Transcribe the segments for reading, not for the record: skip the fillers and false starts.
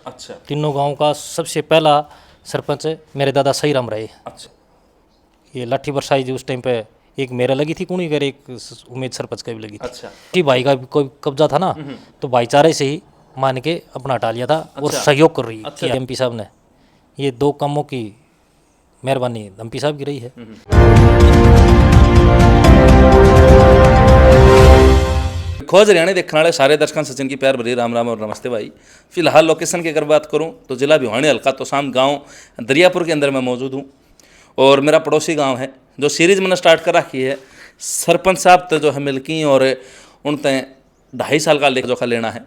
अच्छा तीनों गांव का सबसे पहला सरपंच मेरे दादा सही राम रहे। अच्छा ये लाठी बरसाई जी उस टाइम पे एक मेरे लगी थी कुणी कर, एक उमेद सरपंच का भी लगी थी। अच्छा कि भाई का भी कोई कब्जा था ना, तो भाईचारे से ही मान के अपना हटा लिया था और अच्छा। सहयोग कर रही है अच्छा। कि एमपी साहब ने। ये दो कामों की मेहरबानी एमपी साहब की रही है। खोज हरियाणा देखने वाले सारे दर्शकों सचिन की प्यार भरी राम राम और नमस्ते भाई। फिलहाल लोकेशन की अगर बात करूं तो जिला भिवानी हल्का तोशाम गांव दरियापुर के अंदर मैं मौजूद हूं और मेरा पड़ोसी गांव है जो सीरीज मैंने स्टार्ट कर रखी है। सरपंच साहब तो जो है मिलकी और उन तय 2.5 साल का लेख जोखा लेना है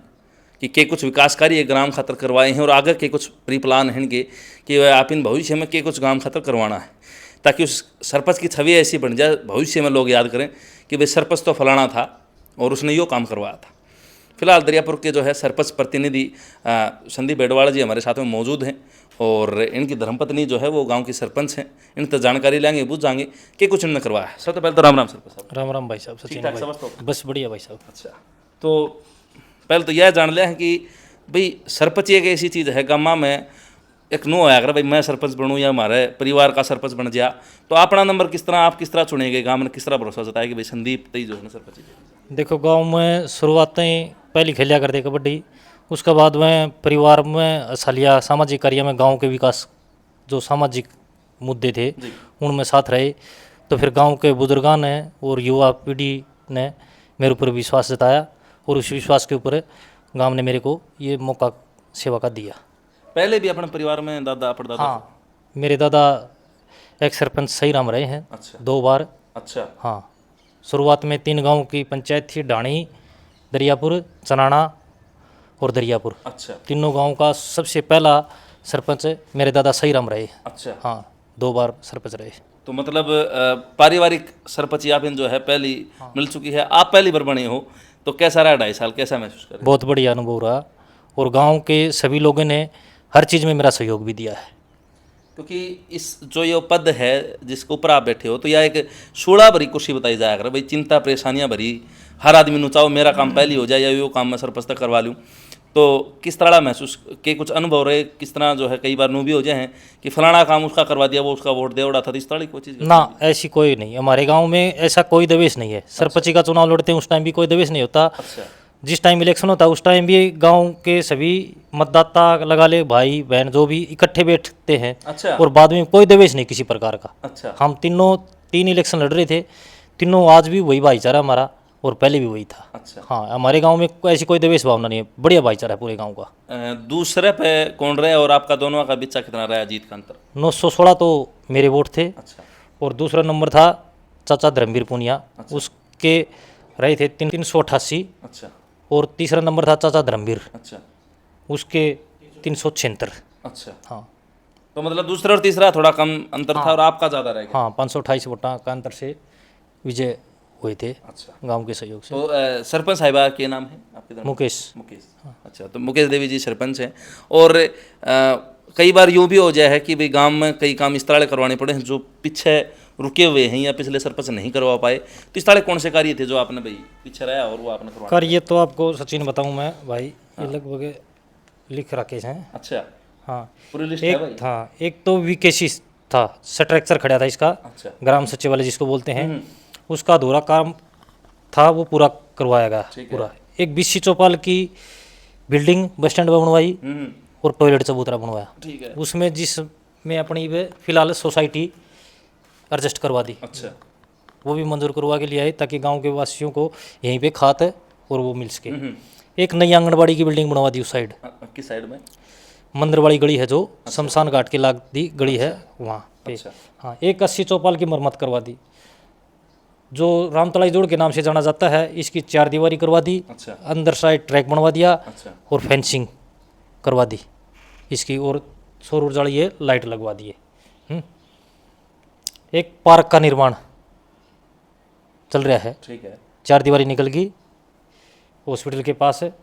कि कुछ विकास कार्य ग्राम खातर करवाए हैं और आगे के कुछ प्री प्लान हैं कि आप इन भविष्य में कुछ गांव खातर करवाना है, ताकि उस सरपंच की छवि ऐसी बन जाए भविष्य में लोग याद करें कि भाई सरपंच तो फलाना था और उसने यो काम करवाया था। फिलहाल दरियापुर के जो है सरपंच प्रतिनिधि संदीप बेडवाड़ा जी हमारे साथ में मौजूद हैं और इनकी धर्मपत्नी जो है वो गांव की सरपंच हैं। इन तक जानकारी लेंगे, पूछ जाएंगे कि कुछ इन्होंने करवाया है। सबसे पहले तो राम राम सरपंच साहब। राम राम भाई साहब, सचिन भाई बस बढ़िया भाई साहब। अच्छा, तो पहले तो यह जान लिया है कि भाई सरपंच एक ऐसी चीज़ है गामा में एक नो है, अगर भाई मैं सरपंच बनूँ या हमारे परिवार का सरपंच बन गया तो अपना नंबर किस तरह, आप किस तरह चुनेंगे, गांव में किस तरह भरोसा जताया कि भाई संदीप तई जो है ना सरपंच। देखो गांव में शुरुआत में पहले खेलिया करते कबड्डी, उसके बाद में परिवार में असलिया सामाजिक कार्य में गांव के विकास जो सामाजिक मुद्दे थे उनमें साथ रहे। तो फिर गांव के बुजुर्गान ने और युवा पीढ़ी ने मेरे ऊपर विश्वास जताया और उस विश्वास के ऊपर गांव ने मेरे को ये मौका सेवा का दिया। पहले भी अपने परिवार में दादा परदादा? हाँ, मेरे दादा एक सरपंच सही राम रहे हैं। अच्छा 2 बार। अच्छा हाँ, शुरुआत में 3 गांव की पंचायत थी, डाणी, दरियापुर, चनाना और दरियापुर। अच्छा तीनों गांव का सबसे पहला सरपंच मेरे दादा सही राम रहे। अच्छा। हाँ, 2 बार सरपंच रहे। तो मतलब पारिवारिक सरपंच आप जो है पहली मिल चुकी है, आप पहली बार बने हो, तो कैसा रहा 2.5 साल, कैसा महसूस कर रहे? बहुत बढ़िया अनुभव रहा और गांव के सभी लोगों ने हर चीज़ में मेरा सहयोग भी दिया है। क्योंकि इस जो ये पद है जिसके ऊपर आप बैठे हो तो यह एक शोला भरी कुर्सी बताई जाया कर भाई, चिंता परेशानियां भरी, हर आदमी नु चाहो मेरा काम पहले हो जाए या यो काम मैं सरपंच तक करवा लूँ। तो किस तरह महसूस के कुछ अनुभव रहे, किस तरह जो है कई बार नु भी हो जाए हैं कि फलाना काम उसका करवा दिया, वो उसका वोट दे उड़ा था, तो इस तरह की कोई चीज़ ना, ऐसी कोई नहीं। हमारे गांव में ऐसा कोई दवेश नहीं है। सरपंची का चुनाव लड़ते हैं उस टाइम भी कोई दवेश नहीं होता। अच्छा जिस टाइम इलेक्शन होता है उस टाइम भी गांव के सभी मतदाता लगा ले भाई बहन जो भी इकट्ठे बैठते हैं। अच्छा और बाद में कोई दवेश नहीं किसी प्रकार का। अच्छा हम तीनों 3 इलेक्शन लड़ रहे थे, तीनों आज भी वही भाईचारा हमारा और पहले भी वही था। अच्छा। हाँ, हमारे गांव में ऐसी कोई दवेश भावना नहीं है, बढ़िया भाईचारा है पूरे गांव का। दूसरे पे कौन रहे और आपका दोनों का बिच्चा कितना रहा जीत का अंतर? 916 तो मेरे वोट थे अच्छा और दूसरा नंबर था चाचा धर्मवीर पुनिया। उसके रहे थे 388 अच्छा और तीसरा नंबर था चाचा धर्मवीर, अच्छा उसके 376। अच्छा। हाँ तो मतलब दूसरा और तीसरा थोड़ा कम अंतर था और आपका ज़्यादा रह गया। हाँ, 528 वोटों का अंतर से विजय हुए थे अच्छा। गांव के सहयोग से। तो सरपंच साहिबा के नाम है आपके धर्म? मुकेश। मुकेश। अच्छा, तो मुकेश देवी जी सरपंच हैं और कई बार यूँ भी हो जाए है कि भाई गांव में कई काम इस तरह करवाने पड़े हैं जो पीछे रुके हुए हैं या पिछले सरपंच नहीं करवा पाए, तो इस तरह कौन से कार्य थे जो आपने भाई पीछे रहा और वो आपने करवा? कार्य तो आपको सचिन बताऊं मैं भाई, ये लगभग लिख रखे हैं। अच्छा, हाँ, पूरी लिस्ट है भाई? हाँ, एक तो वीकेसी था, स्ट्रक्चर खड़ा था इसका। अच्छा। ग्राम सचिवालय जिसको बोलते हैं, उसका अधूरा काम था, वो पूरा करवाया गया पूरा। एक बीसी चौपाल की बिल्डिंग बस स्टैंड में बनवाई और टॉयलेट चबूतरा बनवाया। ठीक है। उसमें जिसमें अपनी फिलहाल सोसाइटी एडजस्ट करवा दी। अच्छा वो भी मंजूर करवा के लिए आए ताकि गांव के वासियों को यहीं पे खात और वो मिल सके। एक नई आंगनबाड़ी की बिल्डिंग बनवा दी उस साइड, किस साइड में? मंदिरवाड़ी गली है जो शमशान घाट के लाग दी गली है वहाँ पे। अच्छा। हाँ, एक 80 चौपाल की मरम्मत करवा दी जो रामतलाई जोड़ के नाम से जाना जाता है, इसकी 4 दीवारी करवा दी। अच्छा अंदर साइड ट्रैक बनवा दिया अच्छा और फेंसिंग करवा दी इसकी, और सौर ऊर्जा ये लाइट लगवा दिए। एक पार्क का निर्माण चल रहा है, ठीक है। 4 दीवारी निकल गई हॉस्पिटल के पास है।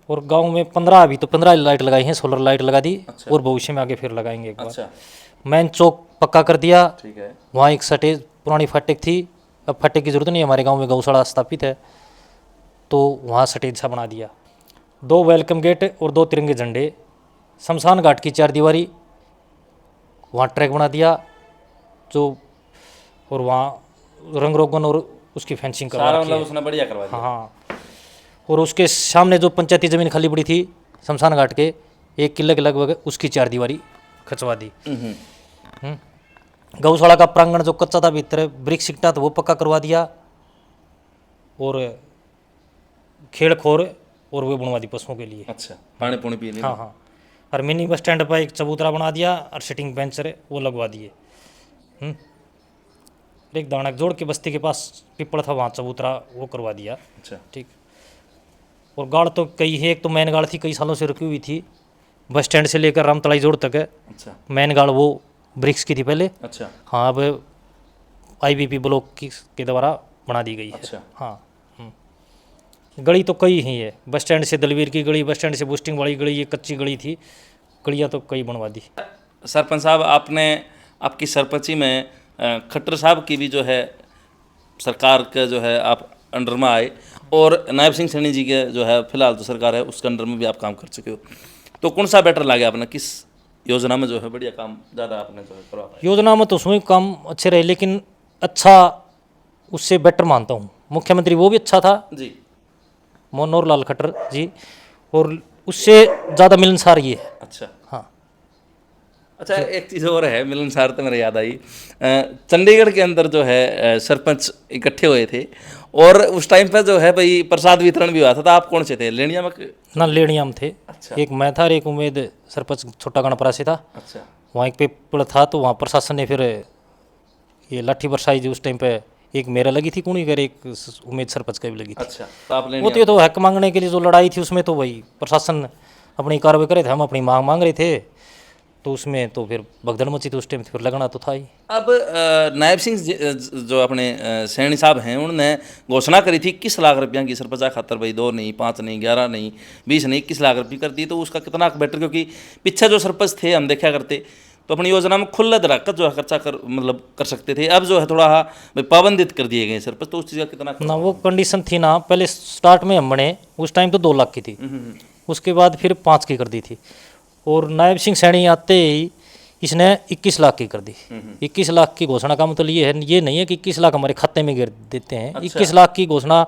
और गांव में 15 अभी तो 15 लाइट लगाई हैं, सोलर लाइट लगा दी। अच्छा। और भविष्य में आगे फिर लगाएंगे एक बार। अच्छा मेन चौक पक्का कर दिया। ठीक है। वहाँ एक सटेज पुरानी फाटक थी, अब फाटक की जरूरत नहीं है, हमारे गांव में गौशाला स्थापित है तो वहाँ सटेज सा बना दिया। 2 वेलकम गेट और 2 तिरंगे झंडे, शमशान घाट की 4 दीवारी, वहाँ ट्रैक बना दिया जो, और वहाँ रंग रोगन और उसकी फेंसिंग करवा सारा रखी मतलब है। उसने बढ़िया करवा दिया। हाँ, और उसके सामने जो पंचायती ज़मीन खाली पड़ी थी शमशान घाट के 1 किले के लगभग, उसकी 4 दीवारी खचवा दी। गौशाला का प्रांगण जो कच्चा था भीतर ब्रिक सिकटा था वो पक्का करवा दिया, और खेड़ खोर और वो बनवा दी पशुओं के लिए। अच्छा, पानी पुणी पी लिया। हाँ हाँ, और मिनी बस स्टैंड पर एक चबूतरा बना दिया और सिटिंग बेंच वो लगवा दिए। एक दानक जोड़ के बस्ती के पास पिपड़ था वहाँ चबूतरा वो करवा दिया। अच्छा, ठीक। और गाड़ तो कई है, एक तो मेन गाड़ थी कई सालों से रुकी हुई थी, बस स्टैंड से लेकर रामतलाई जोड़ तक है। अच्छा, मेन गाड़ वो ब्रिक्स की थी पहले। अच्छा, हाँ, अब आईबीपी ब्लॉक के द्वारा बना दी गई है। अच्छा। हाँ। गली तो कई ही है, बस स्टैंड से दलवीर की गली, बस स्टैंड से बूस्टिंग वाली गली, ये कच्ची गली थी, गलियाँ तो कई बनवा दी। सरपंच साहब, आपने आपकी सरपंची में खट्टर साहब की भी जो है सरकार का जो है आप अंडर में आए, और नायब सिंह सैनी जी के जो है फिलहाल तो सरकार है उसके अंडर में भी आप काम कर चुके हो, तो कौन सा बेटर लगे आपने, किस योजना में जो है बढ़िया काम ज़्यादा आपने जो है करवा पाए? योजना में तो उसमें काम अच्छे रहे, लेकिन अच्छा उससे बेटर मानता हूँ मुख्यमंत्री वो भी अच्छा था जी, मनोहर लाल खट्टर जी, और उससे ज़्यादा मिलनसार ये है। अच्छा। हाँ। अच्छा, एक चीज़ और है मिलनसार, तो मेरे याद आई, चंडीगढ़ के अंदर जो है सरपंच इकट्ठे हुए थे, और उस टाइम पर जो है भाई प्रसाद वितरण भी हुआ था, तो आप कौन से थे, लेनिया में? ना लेनिया में थे। अच्छा, एक मैं था और एक उम्मीद सरपंच छोटा गणपरा से था। अच्छा, वहाँ एक पेपर था तो वहाँ प्रशासन ने फिर ये लाठी बरसाई जी उस टाइम पे, एक मेरा लगी थी कुणी कर, एक उम्मीद सरपंच का भी लगी थी। अच्छा, तो आप वो लेनिया तो हक मांगने के लिए जो लड़ाई थी उसमें तो वही प्रशासन अपनी कार्रवाई करे थे, हम अपनी मांग मांग रहे थे, तो उसमें तो फिर भगदड़ मची, तो उस टाइम फिर लगना तो था ही। अब नायब सिंह जो अपने सैनी साहब हैं, उन्होंने घोषणा करी थी 21 लाख रुपया की सरपंचा खातर, भाई 2 नहीं, 5 नहीं, 11 नहीं, 20 नहीं, 21 लाख रुपये कर दी, तो उसका कितना बेटर, क्योंकि पीछे जो सरपंच थे हम देखा करते तो अपनी योजना में खुला दराकत जो है खर्चा कर मतलब कर सकते थे, अब जो है थोड़ा भाई पाबंदित कर दिए गए सरपंच, तो उस चीज़ का कितना ना वो कंडीशन थी ना, पहले स्टार्ट में हम बने उस टाइम तो 2 लाख की थी, उसके बाद फिर 5 की कर दी थी, और नायब सिंह सैनी आते ही इसने 21 लाख की कर दी। 21 लाख की घोषणा का मतलब ये नहीं है कि 21 लाख हमारे खाते में गिर देते हैं। 21 लाख की घोषणा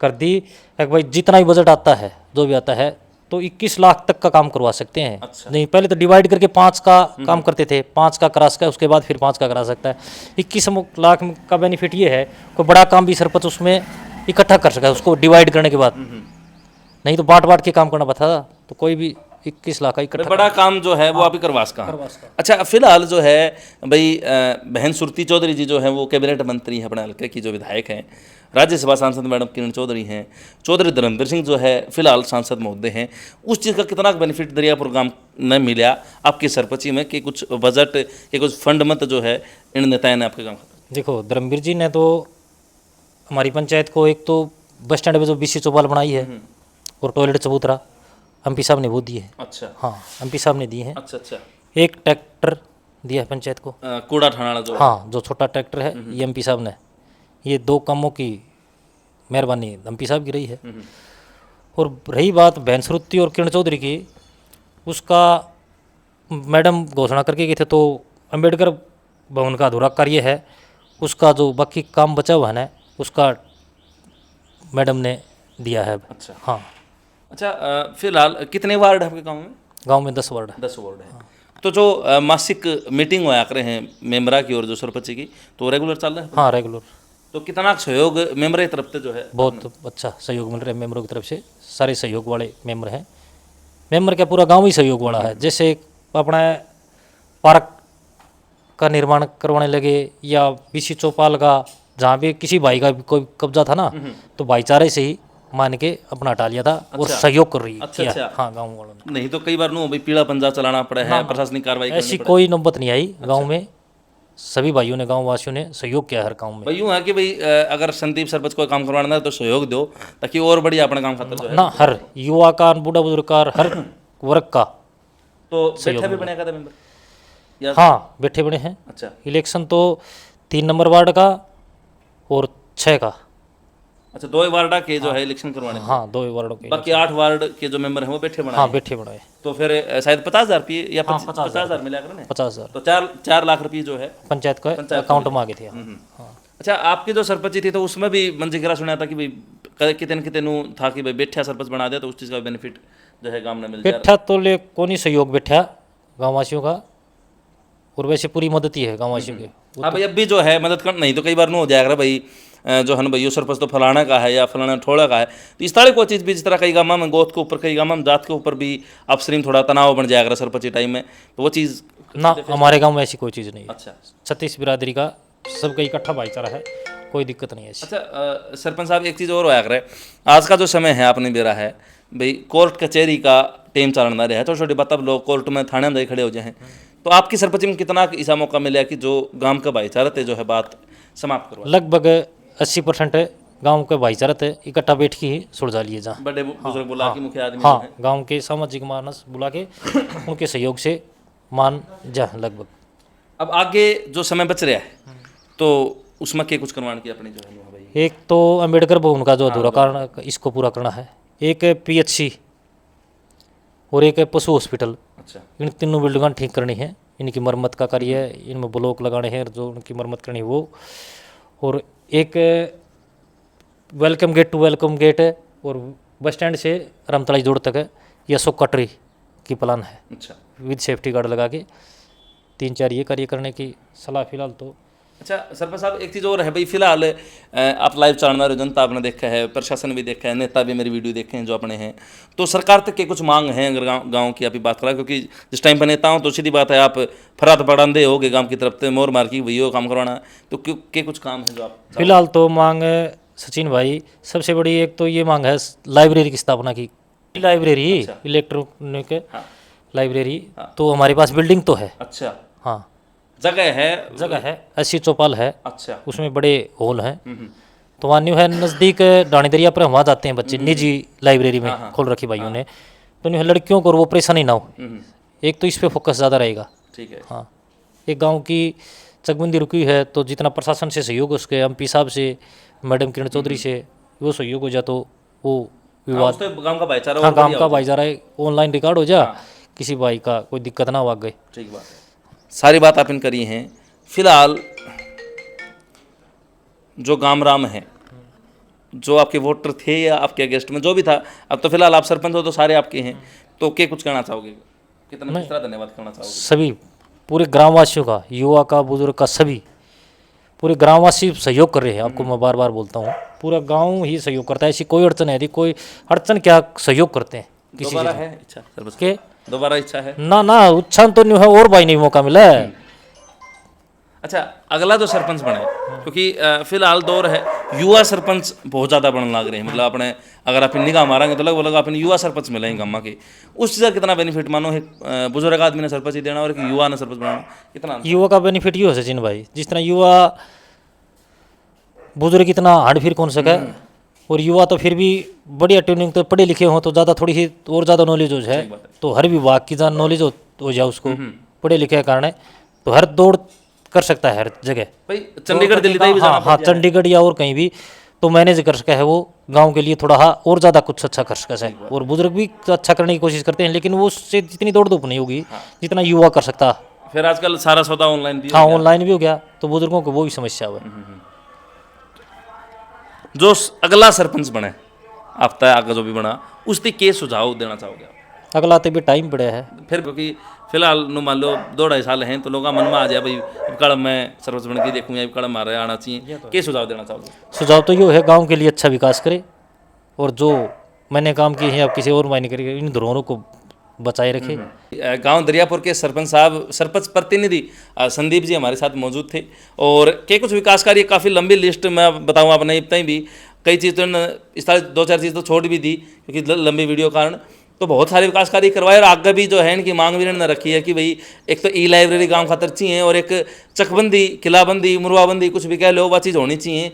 कर दी कि भाई जितना भी बजट आता है जो भी आता है तो 21 लाख तक का काम करवा सकते हैं। अच्छा। नहीं, पहले तो डिवाइड करके 5 का काम करते थे, 5 का करा सकता है, उसके बाद फिर 5 का करा सकता है। 21 लाख का बेनिफिट ये है कोई बड़ा काम भी सरपंच उसमें इकट्ठा कर सका है उसको डिवाइड करने के बाद, नहीं तो बांट बांट के काम करना पड़ता था, तो कोई भी 21 लाख का इकट्ठा बड़ा काम जो है वो आप ही करवा सका। अच्छा, फिलहाल जो है भाई बहन सुरती चौधरी जी जो है वो कैबिनेट मंत्री हैं अपने हल्के की, जो विधायक हैं, राज्यसभा सांसद मैडम किरण चौधरी हैं, चौधरी धर्मेंद्र सिंह जो है फिलहाल सांसद महोदय हैं, उस चीज़ का कितना बेनिफिट दरियापुर गांव में मिला आपकी सरपंची में, कि कुछ बजट के कुछ फंड मत जो है इन नेताओं ने आपके गाँव? देखो, धर्मवीर जी ने तो हमारी पंचायत को एक तो बस स्टैंड पे जो बीसी चौपाल बनाई है और टॉयलेट चबूतरा एमपी साहब ने वो दिए हैं। अच्छा, हाँ, एमपी साहब ने दिए हैं। अच्छा, अच्छा, एक ट्रैक्टर दिया है पंचायत को, कूड़ा ठाणा वाला जो हाँ, जो छोटा ट्रैक्टर है ये एमपी साहब ने, ये 2 कामों की मेहरबानी एमपी साहब की रही है। और रही बात बहन श्रुति और किरण चौधरी की, उसका मैडम घोषणा करके गए थे, तो अम्बेडकर भवन का अधूरा कार्य है, उसका जो बाकी काम बचा हुआ है ना उसका मैडम ने दिया है। अच्छा, हाँ। अच्छा, फिलहाल कितने वार्ड है आपके गाँव में? गांव में 10 वार्ड है। 10 वार्ड है। तो जो मासिक मीटिंग हुआ करे हैं मेंबरा की और जो सरपंच की, तो रेगुलर चल रहा है? हाँ, रेगुलर। तो कितना सहयोग मेंबर की तरफ से जो है? बहुत अच्छा सहयोग मिल रहा है मेंबरों की तरफ से, सारे सहयोग वाले मेंबर हैं। मेंबर क्या पूरा गांव ही सहयोग वाला है। जैसे अपना पार्क का निर्माण करवाने लगे या बीसी चौपाल का, जहाँ भी किसी भाई का भी कोई कब्जा था ना, तो भाईचारे से ही मान के अपना हटा लिया था और सहयोग कर रही है। अच्छा, अच्छा। हाँ, गाँव वालों ने। नहीं तो कई बार नो भाई पीला पंजा चलाना पड़ा है, प्रशासनिक कार्रवाई करनी ऐसी पड़े। कोई नौबत नहीं आई गाँव में, सभी भाइयों ने, गाँव वासियों ने सहयोग किया हर काम में। भाई यूँ है कि भाई अगर संदीप सरपंच को काम करवाना है तो सहयोग दो, ताकि और बढ़िया अपने काम खातर जो है। ना, हर युवा का, बूढ़ा बुजुर्ग का, हर वर्ग का। तो बैठा भी बनेगा था मेंबर या? हाँ, बैठे बड़े हैं। अच्छा, इलेक्शन तो 3 नंबर वार्ड का और 6 का अच्छा, 2 वार्डा के जो है इलेक्शन करवाने हैं। हाँ 2 वार्डों के। बाकी 8 वार्ड के जो मेंबर हैं वो बैठे बनाए हाँ हैं। बैठे बनाए। तो फिर शायद 50,000 रुपये या हाँ, 50,000 मिला कर 50,000 तो 4 लाख रुपये जो है पंचायत का अकाउंट में आ गए थे। हाँ अच्छा, आपकी जो सरपंच थी तो उसमें भी मन जिक्र सुना था कि भाई कितने नु था कि भाई बैठा सरपंच बना दिया तो उस चीज़ का बेनिफिट जो है गांव में मिल जाए। बैठा तो ले को नहीं सहयोग बैठा गाँव वासियों का, और वैसे पूरी मदद ही है गाँव वासियों की। हाँ भाई, अब भी जो है मदद कर, नहीं तो कई बार नो हो जाएगा भाई जो है ना भाई, यो सरपंच तो फलाना का है या फलाना ठोड़ा का है, तो इस तरह कोई चीज़ भी, जिस तरह कई गाँव में गोद के ऊपर, कई गाँव में जात के ऊपर भी अपस्ट्रीम थोड़ा तनाव बन जाएगा सरपंच के टाइम में, तो वो चीज़ ना हमारे गांव में ऐसी कोई चीज़ नहीं है। अच्छा 36 बिरादरी का सबका इकट्ठा भाईचारा है, कोई दिक्कत नहीं है ऐसी। अच्छा सरपंच साहब, एक चीज़ और होया करे, आज का जो समय है आपने बेरा है भाई, कोर्ट कचहरी का टाइम चलना रहा है, छोटी छोटी बात अब लोग कोर्ट में थाने में खड़े हो जाए, तो आपकी सरपंच में कितना ऐसा मौका मिला कि जो गांव का भाईचारा थे जो है बात समाप्त करवा? लगभग 80% गांव के भाईचारा थे इकट्ठा बैठ के ही सुलझा लिए जहाँ। बड़े बुजुर्ग बुला के, मुखिया आदमी हाँ गांव के सामाजिक मानस बुला के उनके सहयोग से मान जा लगभग। अब आगे जो समय बच रहा है तो उसमें क्या कुछ करवाने की अपनी जो है भाई? एक तो अम्बेडकर भवन का जो अधूरा कारण इसको पूरा करना है, एक PHC और एक पशु हॉस्पिटल। अच्छा, इन तीनों बिल्डिंगों ठीक करनी है, इनकी मरम्मत का कार्य है, इनमें ब्लॉक लगाने हैं जो उनकी मरम्मत करनी है वो, और एक welcome gate to welcome gate है, और बस स्टैंड से रमतलाई जोड़ तक है ये अशोक कटरी की प्लान है अच्छा, विद सेफ्टी गार्ड लगा के। 3-4 ये कार्य करने की सलाह फिलहाल तो। अच्छा सरपंच साहब, एक चीज़ और है भाई, फिलहाल आप लाइव चैनल रहे, जनता आपने देखा है, प्रशासन भी देखा है, नेता भी मेरी वीडियो देखे हैं जो अपने हैं, तो सरकार तक के कुछ मांग हैं अगर गांव की आप ही बात करा, क्योंकि जिस टाइम पर नेता हूँ तो सीधी बात है आप फरात पड़ांदे हो गए गांव की तरफ से, मोर मार की वही काम करवाना, तो के कुछ काम है जो आप? फिलहाल तो मांग है सचिन भाई, सबसे बड़ी एक तो ये मांग है लाइब्रेरी की स्थापना की। लाइब्रेरी इलेक्ट्रॉनिक लाइब्रेरी तो हमारे पास बिल्डिंग तो है। अच्छा, हाँ जगह है 80 चौपाल है। अच्छा, उसमें बड़े हॉल हैं, तो वहाँ न्यू है नज़दीक डाणी दरिया पर वहाँ जाते हैं बच्चे, निजी लाइब्रेरी में खोल रखी भाइयों ने, तो न्यू है लड़कियों को वो परेशानी ना हो, एक तो इस पे फोकस ज़्यादा रहेगा। ठीक है। हाँ एक गांव की चकबंदी रुकी है तो जितना प्रशासन से सहयोग उसके MP साहब से, मैडम किरण चौधरी से वो सहयोग हो जाए तो वो विवाद, गांव का भाईचारा, हाँ गांव का भाईचारा ऑनलाइन रिकॉर्ड हो जा, किसी भाई का कोई दिक्कत ना हो आगे। ठीक बात है, सारी बात आपने करी हैं। फिलहाल जो गामराम है, जो आपके वोटर थे या आपके अगेंस्ट में जो भी था, अब तो फिलहाल आप सरपंच हो तो सारे आपके हैं, तो क्या कुछ कहना चाहोगे, कितना किस तरह धन्यवाद करना चाहोगे? सभी पूरे ग्रामवासियों का, युवा का, बुजुर्ग का, सभी पूरे ग्रामवासी सहयोग कर रहे हैं। आपको मैं बार बार बोलता हूँ, पूरा गांव ही सहयोग करता है, ऐसी कोई अड़चन है, यदि कोई अड़चन क्या सहयोग करते हैं। किसी दोबारा है इच्छा सरपंच के दोबारा इच्छा है? ना उत्छान तो नहीं है, और भाई नहीं मौका मिला है। अच्छा, अगला जो सरपंच बने, क्योंकि फिलहाल दौर है युवा सरपंच बहुत ज़्यादा बनने लग रहे हैं, मतलब अपने अगर आप निगाह मारेंगे तो लगभग अपने युवा सरपंच मिलेंगे गम्मा के, उस चीज़ का कितना बेनिफिट मानो है बुजुर्ग आदमी ने सरपंच ही देना और एक युवा ने सरपंच बनाना, कितना? युवा का बेनिफिट ये हो सचिन भाई, जिस तरह युवा बुजुर्ग इतना हार्ड फिर कौन सका, और युवा तो फिर भी बढ़िया ट्यूनिंग तो पढ़े लिखे हों तो ज़्यादा थोड़ी सी और ज़्यादा नॉलेज हो जाए, तो हर विभाग की ज़्यादा नॉलेज हो जाए उसको, पढ़े लिखे के कारण तो हर दौड़ कर सकता है हर जगह। भाई चंडीगढ़ दिल्ली तक भी जाना हाँ चंडीगढ़ या और कहीं भी तो मैनेज कर सका है, वो गांव के लिए थोड़ा और ज़्यादा कुछ अच्छा कर सका है, और बुजुर्ग भी अच्छा करने की कोशिश करते हैं, लेकिन वो उससे जितनी दौड़ धूप नहीं होगी जितना युवा कर सकता। फिर आजकल सारा सौदा ऑनलाइन भी हाँ ऑनलाइन भी हो गया, तो बुजुर्गों को वो भी समस्या हुआ। जो अगला सरपंच बने आप तय आगे जो भी बना, उसके के सुझाव देना चाहोगे आप? अगला तो भी टाइम पड़ा है फिर, क्योंकि फिलहाल नो मान लो 2-2.5 साल हैं, तो लोग मन में आ जाए भाई अब कड़म मैं सरपंच बन के देखूँ या कड़म मारे आना चाहिए, के सुझाव देना चाहोगे? सुझाव तो ये है गांव के लिए अच्छा विकास करे, और जो मैंने काम किए हैं अब किसी और मायने करेगा, इन धरोहरों को बचाए रखे। गांव दरियापुर के सरपंच साहब, सरपंच प्रतिनिधि संदीप जी हमारे साथ मौजूद थे, और के कुछ विकास कार्य, काफ़ी लंबी लिस्ट मैं बताऊँ आपने इतना भी, कई चीज़ तो इस तरह 2-4 चीज़ तो छोड़ भी दी क्योंकि लंबी वीडियो कारण, तो बहुत सारे विकास कार्य करवाए, और आगे भी जो है इनकी मांग भी इन्होंने रखी है कि भाई एक तो लाइब्रेरी गांव खातर चाहिए, और एक चकबंदी, किलाबंदी, मुरवाबंदी कुछ भी कह लो, वह चीज़ होनी चाहिए,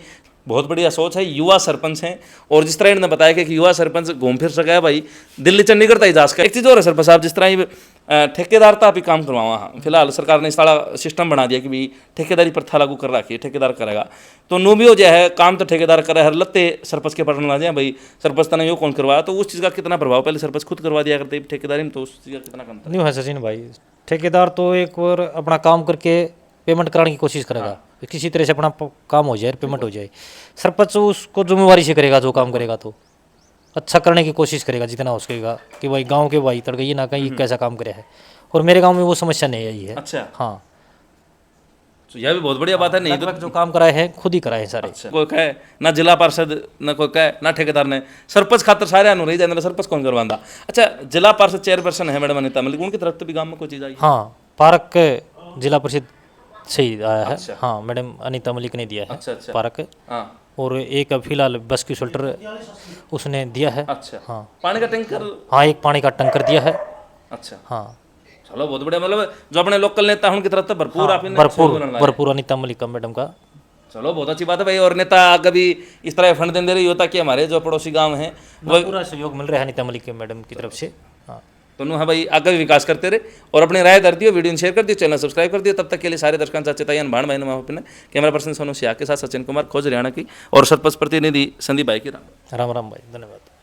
बहुत बढ़िया सोच है, युवा सरपंच हैं। और जिस तरह इन्होंने बताया कि युवा सरपंच घूम फिर सका है भाई, दिल्ली चंडीगढ़ तक जा सका। एक चीज़ और है सरपंच साहब, जिस तरह ये ठेकेदार था अभी काम करवावा, हाँ फिलहाल सरकार ने सारा सिस्टम बना दिया कि भाई ठेकेदारी प्रथा लागू कर रखी है, ठेकेदार करेगा। तो नो भी हो जाए है काम तो ठेकेदार करे, हर लत्ते सरपंच के पटन आ जाए भाई सरपंच ने यो कौन करवाया, तो उस चीज़ का कितना प्रभाव, पहले सरपंच खुद करवा दिया करते ठेकेदारी में, तो उस चीज़ का कितना कम था। नहीं है सचिन भाई, ठेकेदार तो एक बार अपना काम करके पेमेंट कराने की कोशिश करेगा, किसी तरह से अपना काम हो जाए, पेमेंट हो जाए। सरपंच उसको जिम्मेवारी से करेगा, जो काम करेगा तो अच्छा करने की कोशिश करेगा जितना हो सकेगा, कि भाई गांव के भाई तड़के ये ना कहीं कैसा काम करे है। और मेरे गांव में वो समस्या नहीं आई है। अच्छा, हाँ, तो यह भी बहुत बढ़िया बात है। नहीं तो लगभग जो काम कराए हैं खुद ही कराए हैं सारे। कोई कहे ना जिला पार्षद, ना कोई कहे ना ठेकेदार ने, सरपंच खातर सारे अनु रही जाने, सरपंच कौन करवांदा। अच्छा, जिला पार्षद चेयरपर्सन है मैडम अनिता मलिक, उनकी तरफ तो भी गांव में कोई चीज़ आई? हाँ, पार्क जिला परिषद से ही आया है। अच्छा। हाँ, मैडम अनीता मलिक ने दिया है। अच्छा अच्छा, पार्क। हाँ और एक फिलहाल बस की शेल्टर उसने दिया है। अच्छा, हाँ पानी का टैंकर, हाँ, एक पानी का टैंकर दिया है। अच्छा हाँ, चलो बहुत बढ़िया, मतलब जो अपने लोकल नेता हैं उनकी तरफ तो भरपूर आप भरपूर अनीता मलिक मैडम का। चलो बहुत अच्छी बात है भाई। और नेता कभी इस तरह फंड दे रही होता कि हमारे जो पड़ोसी गांव हैं वो पूरा सहयोग मिल रहा है अनीता मलिक मैडम की तरफ से। हाँ, तो हाँ भाई, आगे भी विकास करते रहे और अपनी राय कर दियो, वीडियो शेयर कर दियो, चैनल सब्सक्राइब कर दियो। तब तक के लिए सारे दर्शकों से चेतायन भाण भाई अपने कैमरा पर्सन सोनू सिया के साथ सचिन कुमार खोज हरियाणा की और सरपंच प्रतिनिधि संदीप भाई की राम राम राम भाई, धन्यवाद।